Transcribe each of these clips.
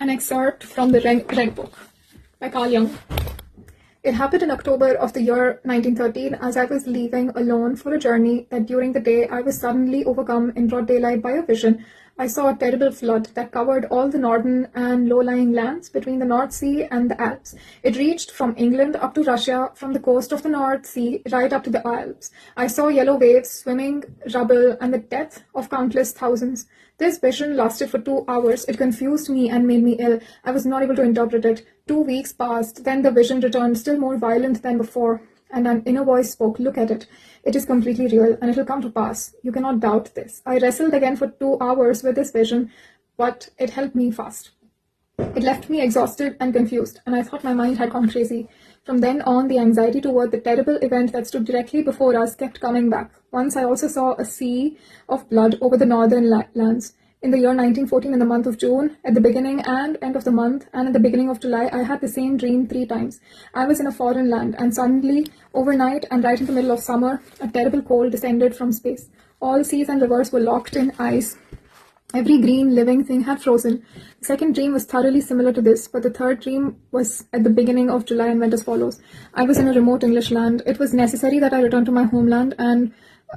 An excerpt from the Red Book by Carl Jung. It happened in October of the year 1913 as I was leaving alone for a journey that during the day I was suddenly overcome in broad daylight by a vision. I saw a terrible flood that covered all the northern and low-lying lands between the North Sea and the Alps. It reached from England up to Russia, from the coast of the North Sea right up to the Alps. I saw yellow waves, swimming rubble, and the death of countless thousands. This vision lasted for 2 hours. It confused me and made me ill. I was not able to interpret it. 2 weeks passed. Then the vision returned, still more violent than before. And an inner voice spoke, "Look at it. It is completely real, and it will come to pass. You cannot doubt this." I wrestled again for 2 hours with this vision, but it helped me fast. It left me exhausted and confused, and I thought my mind had gone crazy. From then on, the anxiety toward the terrible event that stood directly before us kept coming back. Once I also saw a sea of blood over the northern lands. In the year 1914, in the month of June, at the beginning and end of the month, and at the beginning of July, I had the same dream 3 times. I was in a foreign land, and suddenly, overnight, and right in the middle of summer, a terrible cold descended from space. All seas and rivers were locked in ice. Every green living thing had frozen. The second dream was thoroughly similar to this, but the third dream was at the beginning of July and went as follows. I was in a remote English land. It was necessary that I return to my homeland and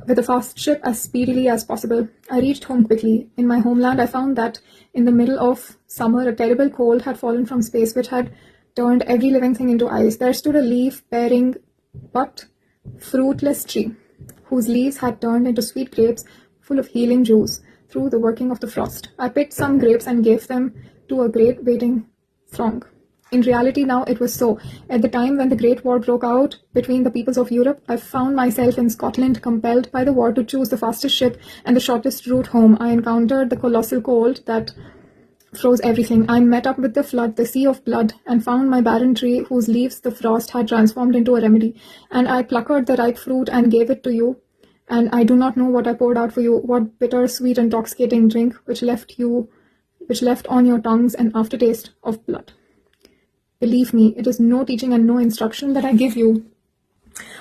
with a fast ship as speedily as possible. I reached home quickly. In my homeland, I found that in the middle of summer, a terrible cold had fallen from space, which had turned every living thing into ice. There stood a leaf-bearing but fruitless tree, whose leaves had turned into sweet grapes full of healing juice through the working of the frost. I picked some grapes and gave them to a great waiting throng. In reality now it was so. At the time when the Great War broke out between the peoples of Europe, I found myself in Scotland, compelled by the war to choose the fastest ship and the shortest route home. I encountered the colossal cold that froze everything. I met up with the flood, the sea of blood, and found my barren tree whose leaves the frost had transformed into a remedy. And I plucked the ripe fruit and gave it to you. And I do not know what I poured out for you, what bitter, sweet, intoxicating drink which left on your tongues an aftertaste of blood. Believe me, it is no teaching and no instruction that I give you.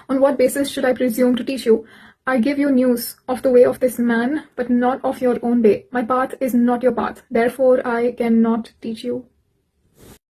On what basis should I presume to teach you? I give you news of the way of this man, but not of your own way. My path is not your path. Therefore, I cannot teach you.